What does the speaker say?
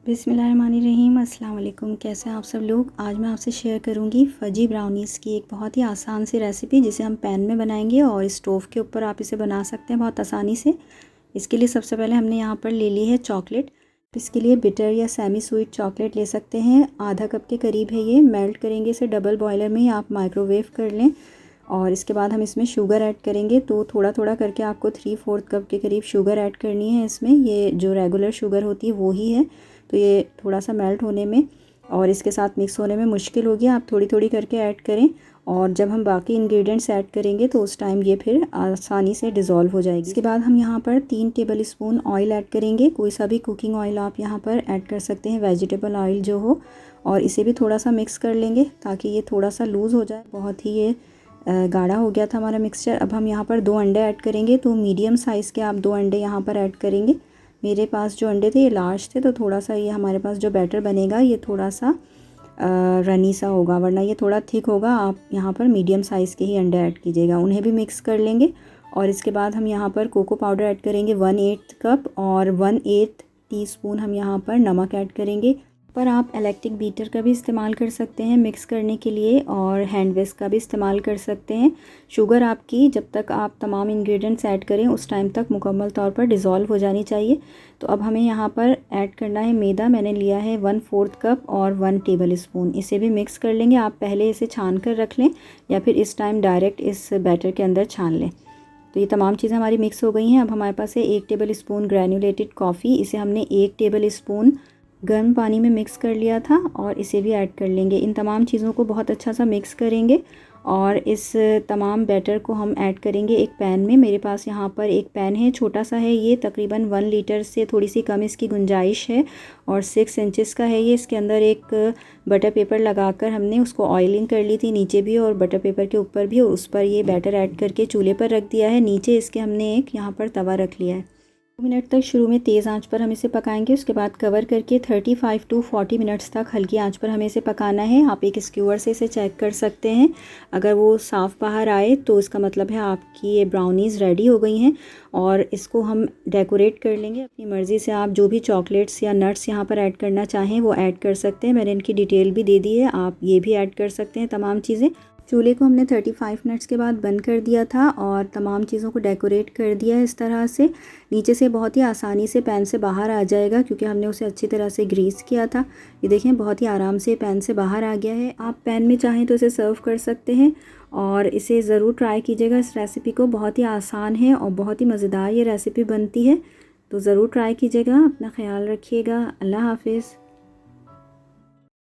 बिस्मिल्लाहिर्रहमानिर्रहीम। अस्सलाम वालेकुम। कैसे हैं आप सब लोग। आज मैं आपसे शेयर करूंगी फजी ब्राउनीज़ की एक बहुत ही आसान सी रेसिपी, जिसे हम पैन में बनाएंगे और स्टोव के ऊपर आप इसे बना सकते हैं बहुत आसानी से। इसके लिए सबसे पहले हमने यहाँ पर ले ली है चॉकलेट। इसके लिए बिटर या सेमी स्वीट चॉकलेट ले सकते हैं, आधा कप के करीब है ये। मेल्ट करेंगे इसे डबल बॉयलर में, या आप माइक्रोवेव कर लें। और इसके बाद हम इसमें शुगर ऐड करेंगे, तो थोड़ा थोड़ा करके आपको 3/4 कप के करीब शुगर ऐड करनी है इसमें। ये जो रेगुलर शुगर होती है वो ही है, तो ये थोड़ा सा मेल्ट होने में और इसके साथ मिक्स होने में मुश्किल होगी। आप थोड़ी थोड़ी करके ऐड करें, और जब हम बाकी इंग्रेडिएंट्स ऐड करेंगे तो उस टाइम ये फिर आसानी से डिज़ोल्व हो जाएगी। इसके बाद हम यहाँ पर 3 टेबल स्पून ऑयल ऐड करेंगे। कोई सा भी कुकिंग ऑयल आप यहाँ पर ऐड कर सकते हैं, वेजिटेबल ऑयल जो हो। और इसे भी थोड़ा सा मिक्स कर लेंगे ताकि ये थोड़ा सा लूज़ हो जाए। बहुत ही ये गाढ़ा हो गया था हमारा मिक्सचर। अब हम यहाँ पर 2 अंडे ऐड करेंगे, तो मीडियम साइज़ के आप 2 अंडे यहाँ पर ऐड करेंगे। मेरे पास जो अंडे थे ये लार्ज थे, तो थोड़ा सा ये हमारे पास जो बैटर बनेगा ये थोड़ा सा रनी सा होगा, वरना ये थोड़ा थिक होगा। आप यहाँ पर मीडियम साइज़ के ही अंडे ऐड कीजिएगा। उन्हें भी मिक्स कर लेंगे। और इसके बाद हम यहाँ पर कोको पाउडर ऐड करेंगे 1/8 कप, और 1/8 टीस्पून हम यहाँ पर नमक ऐड करेंगे। पर आप इलेक्ट्रिक बीटर का भी इस्तेमाल कर सकते हैं मिक्स करने के लिए, और हैंड विस्क का भी इस्तेमाल कर सकते हैं। शुगर आपकी जब तक आप तमाम इंग्रेडिएंट्स ऐड करें उस टाइम तक मुकम्मल तौर पर डिज़ोल्व हो जानी चाहिए। तो अब हमें यहाँ पर ऐड करना है मैदा। मैंने लिया है 1/4 कप और 1 टेबल स्पून। इसे भी मिक्स कर लेंगे। आप पहले इसे छान कर रख लें, या फिर इस टाइम डायरेक्ट इस बैटर के अंदर छान लें। तो ये तमाम चीज़ें हमारी मिक्स हो गई हैं। अब हमारे पास है 1 टेबल स्पून ग्रैन्युलेटेड कॉफ़ी। इसे हमने 1 टेबल स्पून गर्म पानी में मिक्स कर लिया था, और इसे भी ऐड कर लेंगे। इन तमाम चीज़ों को बहुत अच्छा सा मिक्स करेंगे, और इस तमाम बैटर को हम ऐड करेंगे एक पैन में। मेरे पास यहाँ पर एक पैन है, छोटा सा है ये, तकरीबन 1 लीटर से थोड़ी सी कम इसकी गुंजाइश है, और 6 इंचेस का है ये। इसके अंदर एक बटर पेपर लगाकर हमने उसको ऑयलिंग कर ली थी, नीचे भी और बटर पेपर के ऊपर भी, और उस पर ये बैटर ऐड करके चूल्हे पर रख दिया है। नीचे इसके हमने एक यहाँ पर तवा रख लिया है। 2 मिनट तक शुरू में तेज़ आंच पर हम इसे पकाएंगे। उसके बाद कवर करके 35 टू 40 मिनट्स तक हल्की आंच पर हमें इसे पकाना है। आप एक स्क्यूअर से इसे चेक कर सकते हैं। अगर वो साफ़ बाहर आए तो इसका मतलब है आपकी ये ब्राउनीज़ रेडी हो गई हैं। और इसको हम डेकोरेट कर लेंगे अपनी मर्ज़ी से। आप जो भी चॉकलेट्स या नट्स यहाँ पर ऐड करना चाहें वो ऐड कर सकते हैं। मैंने इनकी डिटेल भी दे दी है, आप ये भी ऐड कर सकते हैं तमाम चीज़ें। चूल्हे को हमने 35 मिनट्स के बाद बंद कर दिया था, और तमाम चीज़ों को डेकोरेट कर दिया है इस तरह से। नीचे से बहुत ही आसानी से पैन से बाहर आ जाएगा, क्योंकि हमने उसे अच्छी तरह से ग्रीस किया था। ये देखें, बहुत ही आराम से पैन से बाहर आ गया है। आप पैन में चाहें तो इसे सर्व कर सकते हैं, और इसे ज़रूर ट्राई कीजिएगा इस रेसिपी को। बहुत ही आसान है और बहुत ही मज़ेदार ये रेसिपी बनती है, तो ज़रूर ट्राई कीजिएगा। अपना ख्याल रखिएगा। अल्लाह हाफिज़।